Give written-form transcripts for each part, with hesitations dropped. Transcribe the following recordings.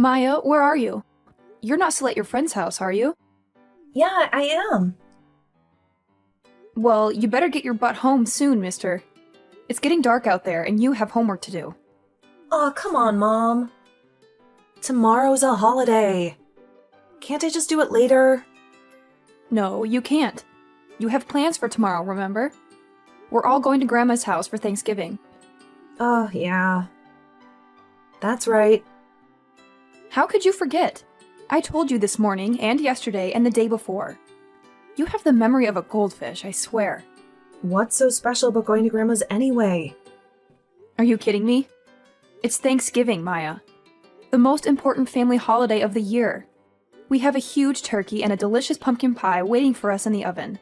Maya, where are you? You're not still at your friend's house, are you? Yeah, I am. Well, you better get your butt home soon, mister. It's getting dark out there, and you have homework to do. Aw, come on, Mom. Tomorrow's a holiday. Can't I just do it later? No, you can't. You have plans for tomorrow, remember? We're all going to Grandma's house for Thanksgiving. Oh, yeah. That's right. How could you forget? I told you this morning, and yesterday, and the day before. You have the memory of a goldfish, I swear. What's so special about going to Grandma's anyway? Are you kidding me? It's Thanksgiving, Maya. The most important family holiday of the year. We have a huge turkey and a delicious pumpkin pie waiting for us in the oven.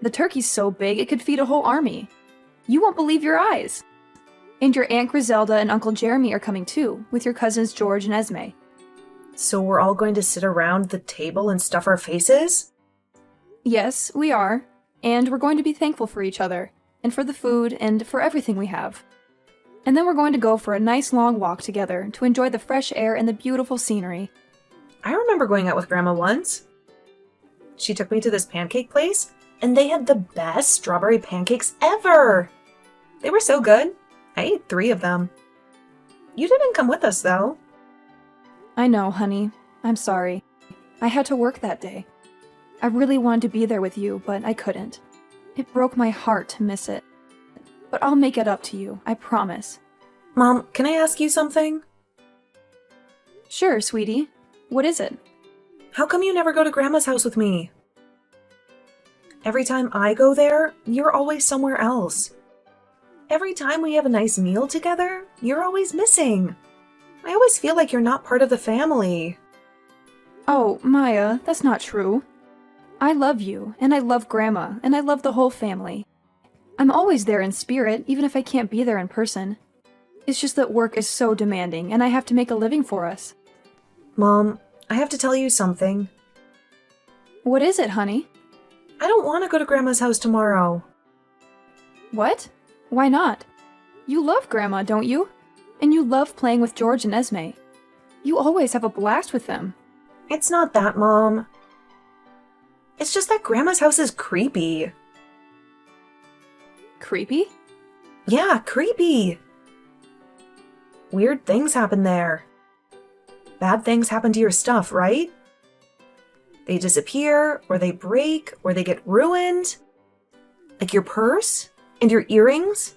The turkey's so big it could feed a whole army. You won't believe your eyes. And your Aunt Griselda and Uncle Jeremy are coming too, with your cousins George and Esme. So we're all going to sit around the table and stuff our faces? Yes, we are. And we're going to be thankful for each other, and for the food, and for everything we have. And then we're going to go for a nice long walk together to enjoy the fresh air and the beautiful scenery. I remember going out with Grandma once. She took me to this pancake place, and they had the best strawberry pancakes ever! They were so good. I ate 3 of them. You didn't come with us, though. I know, honey. I'm sorry. I had to work that day. I really wanted to be there with you, but I couldn't. It broke my heart to miss it. But I'll make it up to you, I promise. Mom, can I ask you something? Sure, sweetie. What is it? How come you never go to Grandma's house with me? Every time I go there, you're always somewhere else. Every time we have a nice meal together, you're always missing. I always feel like you're not part of the family. Oh, Maya, that's not true. I love you, and I love Grandma, and I love the whole family. I'm always there in spirit, even if I can't be there in person. It's just that work is so demanding, and I have to make a living for us. Mom, I have to tell you something. What is it, honey? I don't want to go to Grandma's house tomorrow. What? Why not? You love Grandma, don't you? And you love playing with George and Esme. You always have a blast with them. It's not that, Mom. It's just that Grandma's house is creepy. Creepy? Yeah, creepy. Weird things happen there. Bad things happen to your stuff, right? They disappear, or they break, or they get ruined. Like your purse, and your earrings,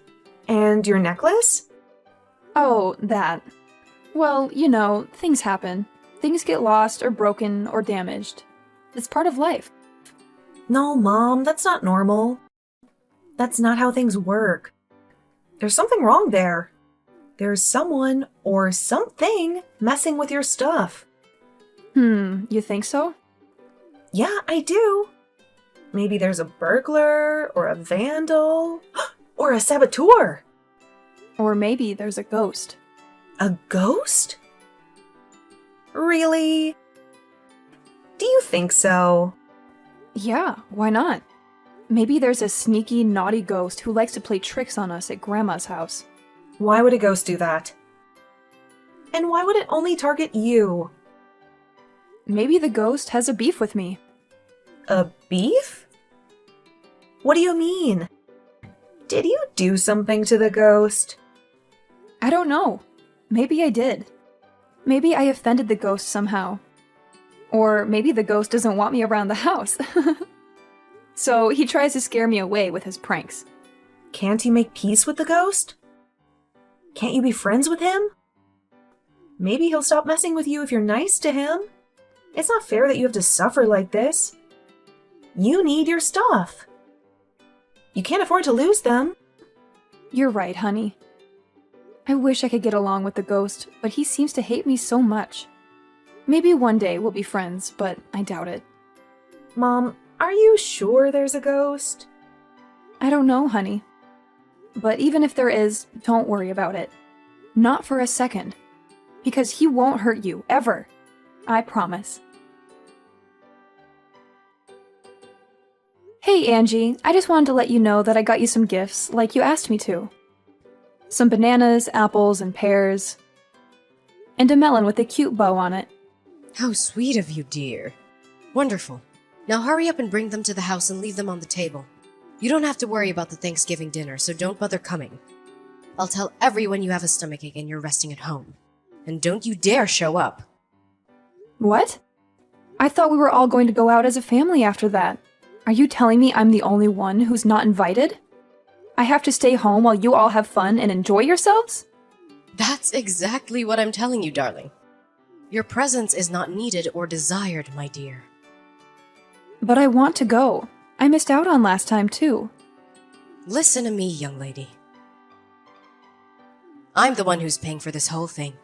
and your necklace. Oh, that. Well, you know, things happen. Things get lost, or broken, or damaged. It's part of life. No, Mom, that's not normal. That's not how things work. There's something wrong there. There's someone or something messing with your stuff. You think so? Yeah, I do. Maybe there's a burglar, or a vandal, or a saboteur. Or maybe there's a ghost. A ghost? Really? Do you think so? Yeah, why not? Maybe there's a sneaky, naughty ghost who likes to play tricks on us at Grandma's house. Why would a ghost do that? And why would it only target you? Maybe the ghost has a beef with me. A beef? What do you mean? Did you do something to the ghost? I don't know. Maybe I did. Maybe I offended the ghost somehow. Or maybe the ghost doesn't want me around the house. So he tries to scare me away with his pranks. Can't you make peace with the ghost? Can't you be friends with him? Maybe he'll stop messing with you if you're nice to him. It's not fair that you have to suffer like this. You need your stuff. You can't afford to lose them. You're right, honey. I wish I could get along with the ghost, but he seems to hate me so much. Maybe one day we'll be friends, but I doubt it. Mom, are you sure there's a ghost? I don't know, honey. But even if there is, don't worry about it. Not for a second. Because he won't hurt you, ever. I promise. Hey, Angie, I just wanted to let you know that I got you some gifts, like you asked me to. Some bananas, apples, and pears. and a melon with a cute bow on it. How sweet of you, dear. Wonderful. Now hurry up and bring them to the house and leave them on the table. You don't have to worry about the Thanksgiving dinner, so don't bother coming. I'll tell everyone you have a stomachache and you're resting at home. And don't you dare show up. What? I thought we were all going to go out as a family after that. Are you telling me I'm the only one who's not invited? I have to stay home while you all have fun and enjoy yourselves? That's exactly what I'm telling you, darling. Your presence is not needed or desired, my dear. But I want to go. I missed out on last time, too. Listen to me, young lady. I'm the one who's paying for this whole thing.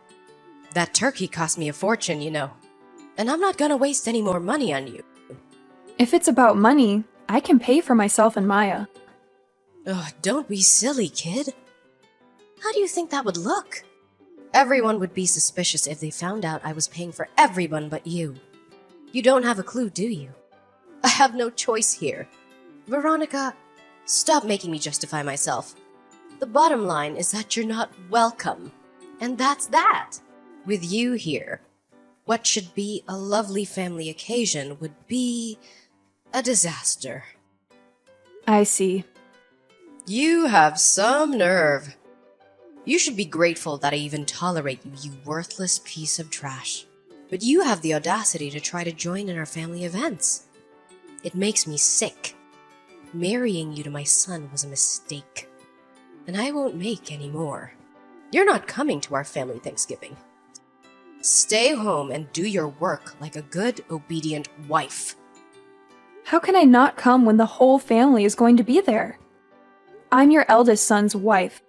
That turkey cost me a fortune, you know. And I'm not gonna waste any more money on you. If it's about money, I can pay for myself and Maya. Ugh, don't be silly, kid. How do you think that would look? Everyone would be suspicious if they found out I was paying for everyone but you. You don't have a clue, do you? I have no choice here. Veronica, stop making me justify myself. The bottom line is that you're not welcome. And that's that. With you here, what should be a lovely family occasion would be a disaster. I see. You have some nerve. You should be grateful that I even tolerate you, you worthless piece of trash. But you have the audacity to try to join in our family events. It makes me sick. Marrying you to my son was a mistake. And I won't make any more. You're not coming to our family Thanksgiving. Stay home and do your work like a good, obedient wife. How can I not come when the whole family is going to be there? I'm your eldest son's wife,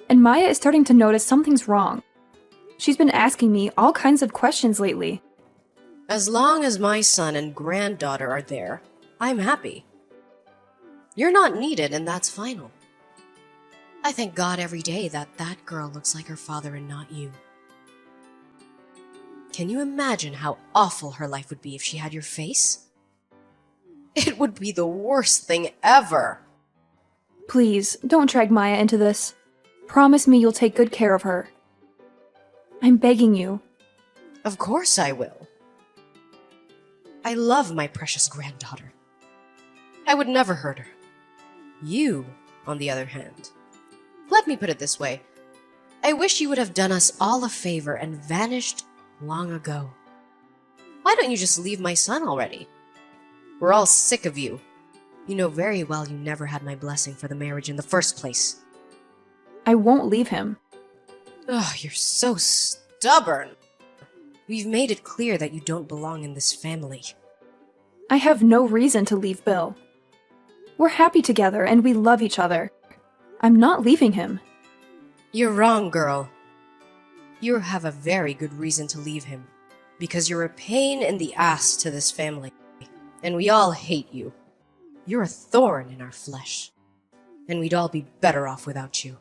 and Maya is starting to notice something's wrong. She's been asking me all kinds of questions lately. As long as my son and granddaughter are there, I'm happy. You're not needed, and that's final. I thank God every day that that girl looks like her father and not you. Can you imagine how awful her life would be if she had your face? It would be the worst thing ever. Please, don't drag Maya into this. Promise me you'll take good care of her. I'm begging you. Of course I will. I love my precious granddaughter. I would never hurt her. You, on the other hand. Let me put it this way. I wish you would have done us all a favor and vanished long ago. Why don't you just leave my son already? We're all sick of you. You know very well you never had my blessing for the marriage in the first place. I won't leave him. Ugh, you're so stubborn. We've made it clear that you don't belong in this family. I have no reason to leave Bill. We're happy together and we love each other. I'm not leaving him. You're wrong, girl. You have a very good reason to leave him. Because you're a pain in the ass to this family. And we all hate you. You're a thorn in our flesh. And we'd all be better off without you.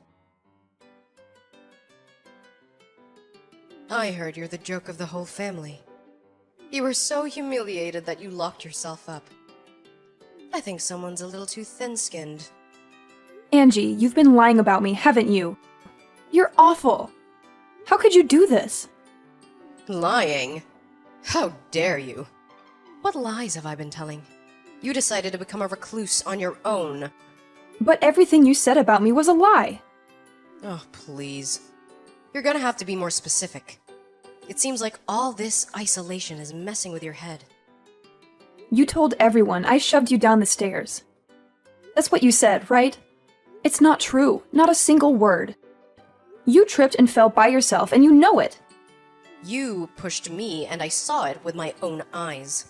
I heard you're the joke of the whole family. You were so humiliated that you locked yourself up. I think someone's a little too thin-skinned. Angie, you've been lying about me, haven't you? You're awful. How could you do this? Lying? How dare you? What lies have I been telling? You decided to become a recluse on your own. But everything you said about me was a lie. Oh, please. You're gonna have to be more specific. It seems like all this isolation is messing with your head. You told everyone I shoved you down the stairs. That's what you said, right? It's not true, not a single word. You tripped and fell by yourself, and you know it. You pushed me, and I saw it with my own eyes.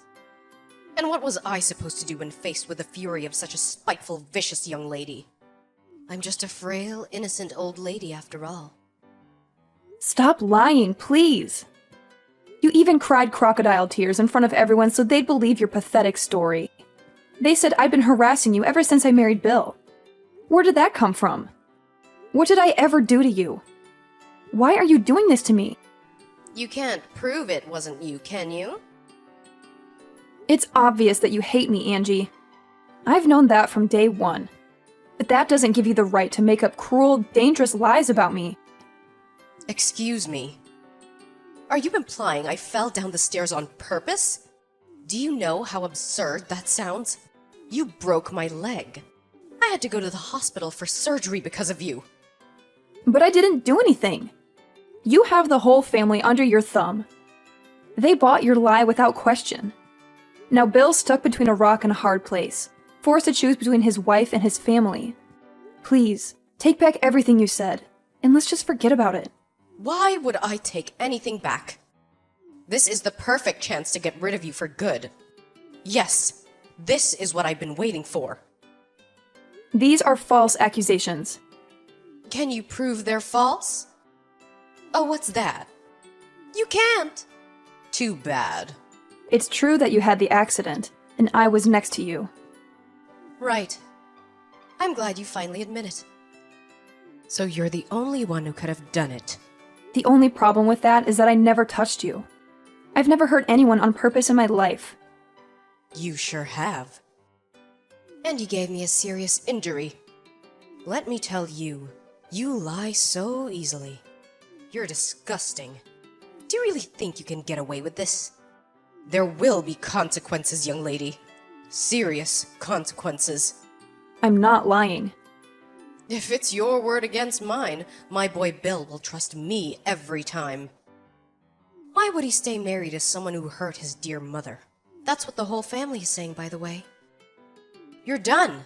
And what was I supposed to do when faced with the fury of such a spiteful, vicious young lady? I'm just a frail, innocent old lady after all. Stop lying, please. You even cried crocodile tears in front of everyone so they'd believe your pathetic story. They said I'd been harassing you ever since I married Bill. Where did that come from? What did I ever do to you? Why are you doing this to me? You can't prove it wasn't you, can you? It's obvious that you hate me, Angie. I've known that from day one. But that doesn't give you the right to make up cruel, dangerous lies about me. Excuse me. Are you implying I fell down the stairs on purpose? Do you know how absurd that sounds? You broke my leg. I had to go to the hospital for surgery because of you. But I didn't do anything. You have the whole family under your thumb. They bought your lie without question. Now Bill's stuck between a rock and a hard place, forced to choose between his wife and his family. Please, take back everything you said, and let's just forget about it. Why would I take anything back? This is the perfect chance to get rid of you for good. Yes, this is what I've been waiting for. These are false accusations. Can you prove they're false? Oh, what's that? You can't. Too bad. It's true that you had the accident, and I was next to you. Right. I'm glad you finally admit it. So you're the only one who could have done it. The only problem with that is that I never touched you. I've never hurt anyone on purpose in my life. You sure have. And you gave me a serious injury. Let me tell you, you lie so easily. You're disgusting. Do you really think you can get away with this? There will be consequences, young lady. Serious consequences. I'm not lying. If it's your word against mine, my boy Bill will trust me every time. Why would he stay married to someone who hurt his dear mother? That's what the whole family is saying, by the way. You're done.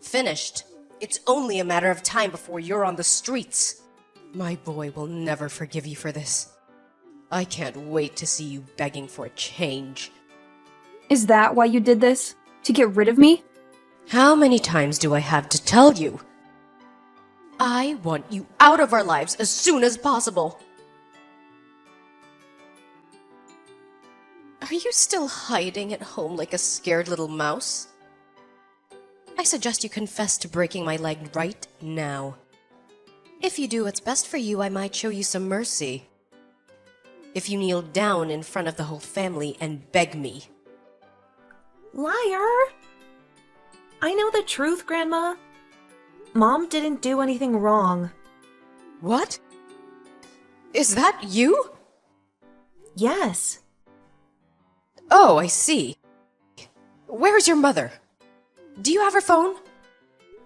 Finished. It's only a matter of time before you're on the streets. My boy will never forgive you for this. I can't wait to see you begging for a change. Is that why you did this? To get rid of me? How many times do I have to tell you? I want you out of our lives as soon as possible. Are you still hiding at home like a scared little mouse? I suggest you confess to breaking my leg right now. If you do what's best for you, I might show you some mercy. If you kneel down in front of the whole family and beg me. Liar! I know the truth, Grandma. Mom didn't do anything wrong. What? Is that you? Yes. Oh, I see. Where's your mother? Do you have her phone?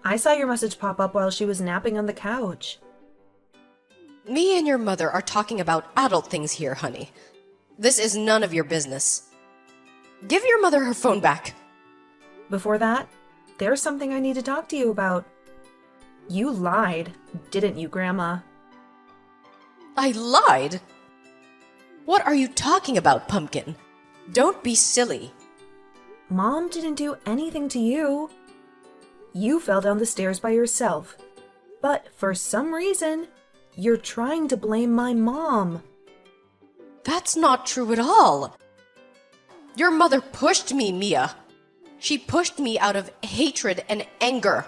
I saw your message pop up while she was napping on the couch. Me and your mother are talking about adult things here, honey. This is none of your business. Give your mother her phone back. Before that, there's something I need to talk to you about. You lied, didn't you, Grandma? I lied? What are you talking about, Pumpkin? Don't be silly. Mom didn't do anything to you. You fell down the stairs by yourself. But for some reason, you're trying to blame my mom. That's not true at all. Your mother pushed me, Mia. She pushed me out of hatred and anger.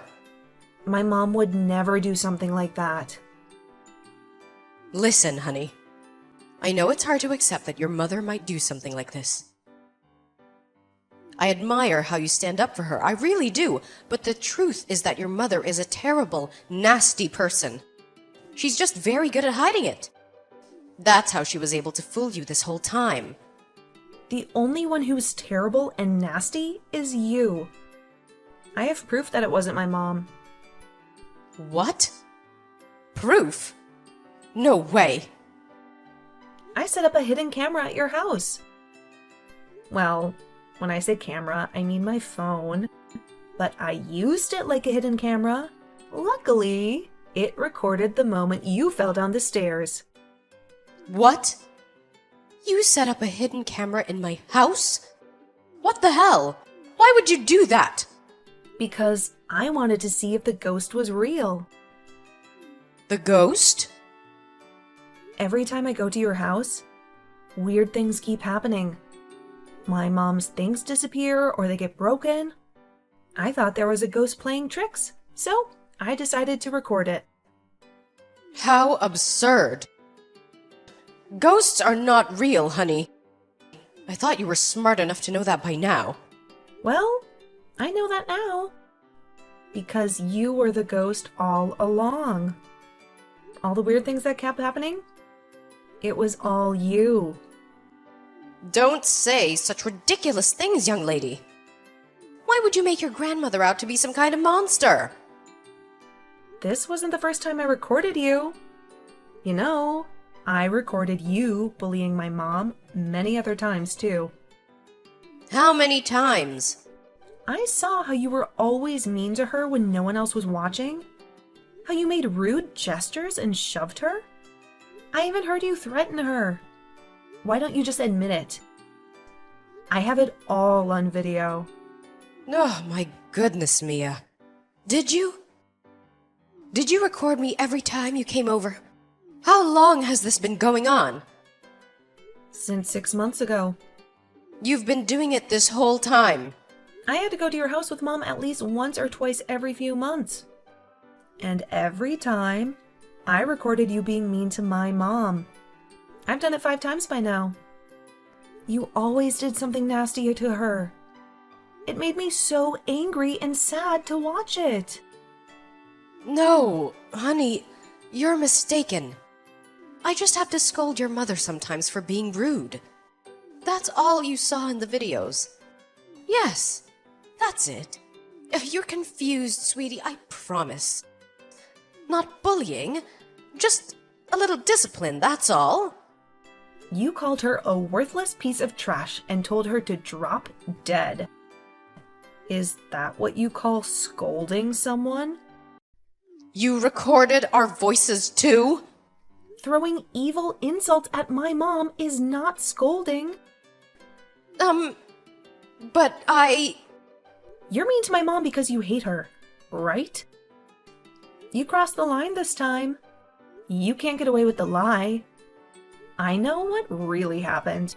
My mom would never do something like that. Listen, honey. I know it's hard to accept that your mother might do something like this. I admire how you stand up for her, I really do, but the truth is that your mother is a terrible, nasty person. She's just very good at hiding it. That's how she was able to fool you this whole time. The only one who's terrible and nasty is you. I have proof that it wasn't my mom. What? Proof? No way. I set up a hidden camera at your house. Well, when I say camera, I mean my phone. But I used it like a hidden camera. Luckily, it recorded the moment you fell down the stairs. What? You set up a hidden camera in my house? What the hell? Why would you do that? Because I wanted to see if the ghost was real. The ghost? Every time I go to your house, weird things keep happening. My mom's things disappear or they get broken. I thought there was a ghost playing tricks, so I decided to record it. How absurd. Ghosts are not real, honey. I thought you were smart enough to know that by now. Well, I know that now. Because you were the ghost all along. All the weird things that kept happening? It was all you. Don't say such ridiculous things, young lady. Why would you make your grandmother out to be some kind of monster? This wasn't the first time I recorded you. You know, I recorded you bullying my mom many other times too. How many times? I saw how you were always mean to her when no one else was watching. How you made rude gestures and shoved her. I even heard you threaten her. Why don't you just admit it? I have it all on video. Oh, my goodness, Mia. Did you? Did you record me every time you came over? How long has this been going on? Since 6 months ago. You've been doing it this whole time. I had to go to your house with Mom at least once or twice every few months. And every time, I recorded you being mean to my mom. I've done it 5 times by now. You always did something nasty to her. It made me so angry and sad to watch it. No, honey, you're mistaken. I just have to scold your mother sometimes for being rude. That's all you saw in the videos. Yes, that's it. If you're confused, sweetie, I promise. Not bullying, just a little discipline, that's all. You called her a worthless piece of trash and told her to drop dead. Is that what you call scolding someone? You recorded our voices too? Throwing evil insults at my mom is not scolding. But You're mean to my mom because you hate her, right? You crossed the line this time. You can't get away with the lie. I know what really happened.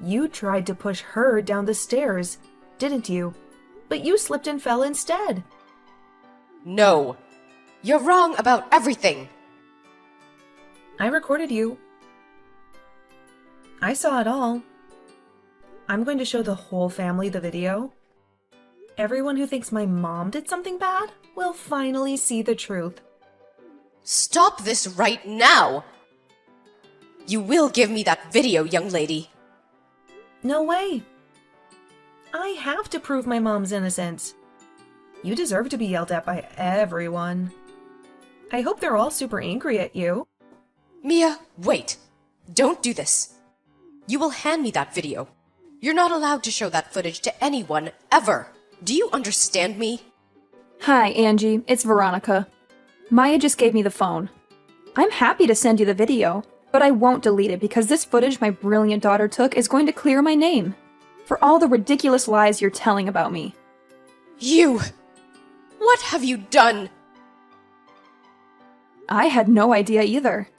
You tried to push her down the stairs, didn't you? But you slipped and fell instead. No, you're wrong about everything. I recorded you. I saw it all. I'm going to show the whole family the video. Everyone who thinks my mom did something bad will finally see the truth. Stop this right now! You will give me that video, young lady. No way. I have to prove my mom's innocence. You deserve to be yelled at by everyone. I hope they're all super angry at you. Mia, wait. Don't do this. You will hand me that video. You're not allowed to show that footage to anyone, ever. Do you understand me? Hi, Angie. It's Veronica. Maya just gave me the phone. I'm happy to send you the video, but I won't delete it because this footage my brilliant daughter took is going to clear my name for all the ridiculous lies you're telling about me. You! What have you done? I had no idea either.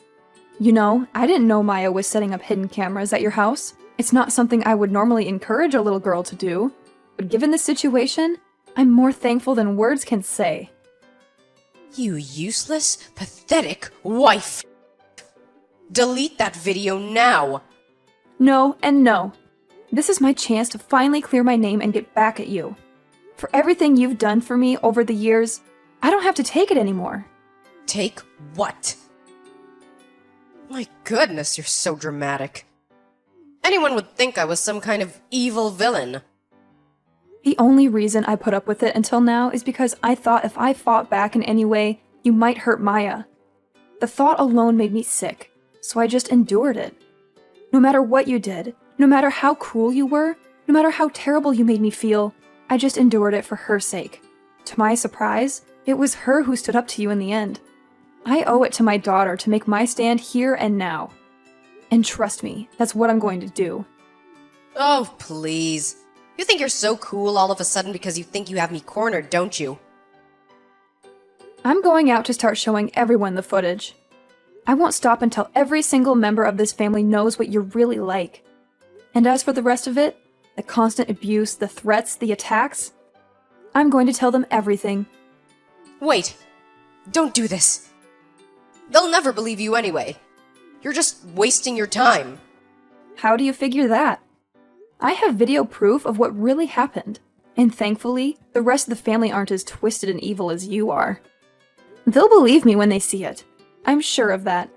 You know, I didn't know Maya was setting up hidden cameras at your house. It's not something I would normally encourage a little girl to do. But given the situation, I'm more thankful than words can say. You useless, pathetic wife! Delete that video now! No and no. This is my chance to finally clear my name and get back at you. For everything you've done for me over the years, I don't have to take it anymore. Take what? My goodness, you're so dramatic. Anyone would think I was some kind of evil villain. The only reason I put up with it until now is because I thought if I fought back in any way, you might hurt Maya. The thought alone made me sick, so I just endured it. No matter what you did, no matter how cruel you were, no matter how terrible you made me feel, I just endured it for her sake. To my surprise, it was her who stood up to you in the end. I owe it to my daughter to make my stand here and now. And trust me, that's what I'm going to do. Oh, please. You think you're so cool all of a sudden because you think you have me cornered, don't you? I'm going out to start showing everyone the footage. I won't stop until every single member of this family knows what you're really like. And as for the rest of it, the constant abuse, the threats, the attacks, I'm going to tell them everything. Wait. Don't do this. They'll never believe you anyway. You're just wasting your time. How do you figure that? I have video proof of what really happened, and thankfully, the rest of the family aren't as twisted and evil as you are. They'll believe me when they see it. I'm sure of that.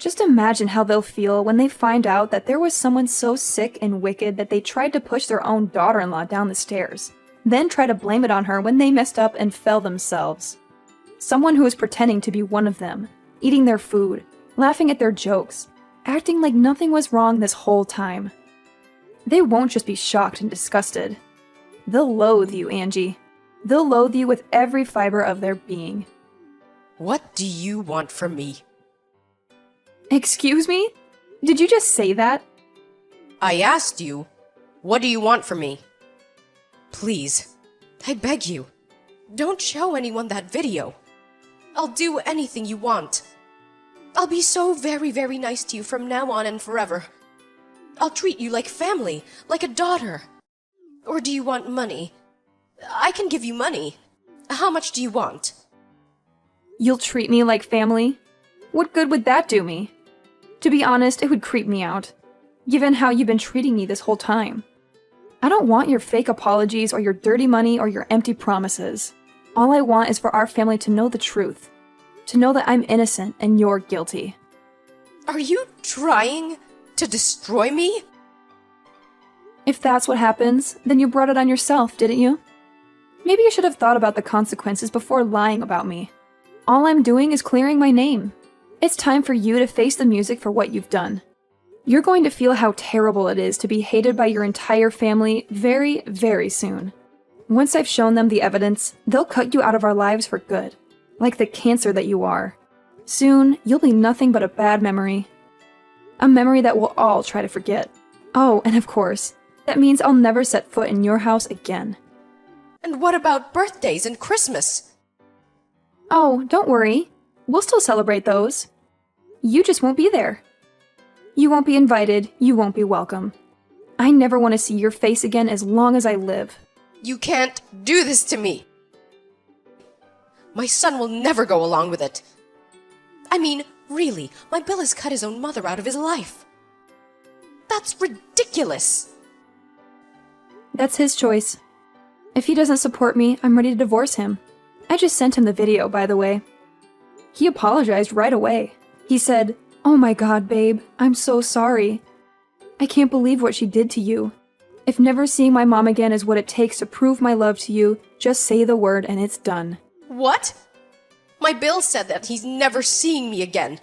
Just imagine how they'll feel when they find out that there was someone so sick and wicked that they tried to push their own daughter-in-law down the stairs, then try to blame it on her when they messed up and fell themselves. Someone who was pretending to be one of them, eating their food, laughing at their jokes, acting like nothing was wrong this whole time. They won't just be shocked and disgusted. They'll loathe you, Angie. They'll loathe you with every fiber of their being. What do you want from me? Excuse me? Did you just say that? I asked you, what do you want from me? Please, I beg you, don't show anyone that video. I'll do anything you want. I'll be so very, very nice to you from now on and forever. I'll treat you like family, like a daughter. Or do you want money? I can give you money. How much do you want? You'll treat me like family? What good would that do me? To be honest, it would creep me out, given how you've been treating me this whole time. I don't want your fake apologies or your dirty money or your empty promises. All I want is for our family to know the truth. To know that I'm innocent and you're guilty. Are you trying to destroy me? If that's what happens, then you brought it on yourself, didn't you? Maybe you should have thought about the consequences before lying about me. All I'm doing is clearing my name. It's time for you to face the music for what you've done. You're going to feel how terrible it is to be hated by your entire family very, very soon. Once I've shown them the evidence, they'll cut you out of our lives for good, like the cancer that you are. Soon, you'll be nothing but a bad memory. A memory that we'll all try to forget. Oh, and of course, that means I'll never set foot in your house again. And what about birthdays and Christmas? Oh, don't worry. We'll still celebrate those. You just won't be there. You won't be invited, you won't be welcome. I never want to see your face again as long as I live. You can't do this to me. My son will never go along with it. I mean, really, my Bill has cut his own mother out of his life. That's ridiculous. That's his choice. If he doesn't support me, I'm ready to divorce him. I just sent him the video, by the way. He apologized right away. He said, "Oh my God, babe, I'm so sorry. I can't believe what she did to you. If never seeing my mom again is what it takes to prove my love to you, just say the word and it's done." What? My Bill said that he's never seeing me again.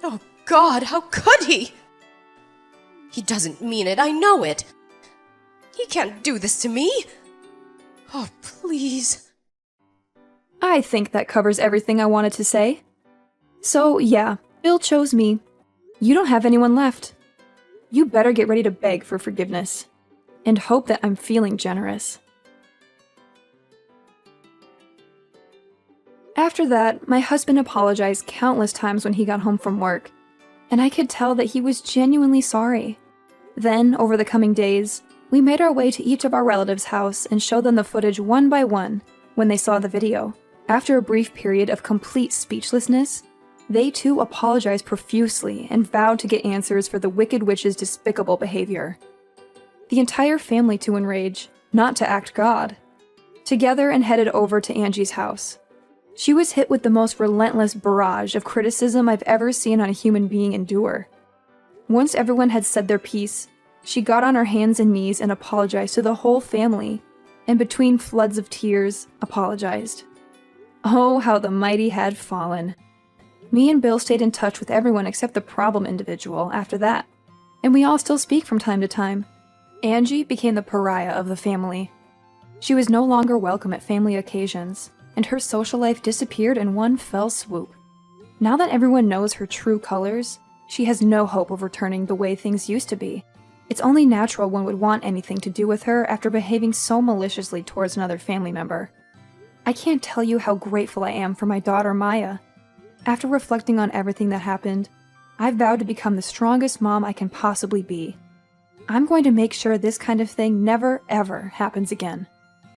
Oh God, how could he? He doesn't mean it, I know it. He can't do this to me. Oh, please. I think that covers everything I wanted to say. So, yeah, Bill chose me. You don't have anyone left. You better get ready to beg for forgiveness. And hope that I'm feeling generous. After that, my husband apologized countless times when he got home from work, and I could tell that he was genuinely sorry. Then, over the coming days, we made our way to each of our relatives' house and showed them the footage one by one when they saw the video. After a brief period of complete speechlessness, they too apologized profusely and vowed to get answers for the Wicked Witch's despicable behavior. The entire family to enrage, not to act God, together and headed over to Angie's house. She was hit with the most relentless barrage of criticism I've ever seen on a human being endure. Once everyone had said their piece, she got on her hands and knees and apologized to the whole family, and between floods of tears, apologized. Oh, how the mighty had fallen. Me and Bill stayed in touch with everyone except the problem individual after that, and we all still speak from time to time. Angie became the pariah of the family. She was no longer welcome at family occasions, and her social life disappeared in one fell swoop. Now that everyone knows her true colors, she has no hope of returning the way things used to be. It's only natural one would want anything to do with her after behaving so maliciously towards another family member. I can't tell you how grateful I am for my daughter Maya. After reflecting on everything that happened, I've vowed to become the strongest mom I can possibly be. I'm going to make sure this kind of thing never, ever happens again.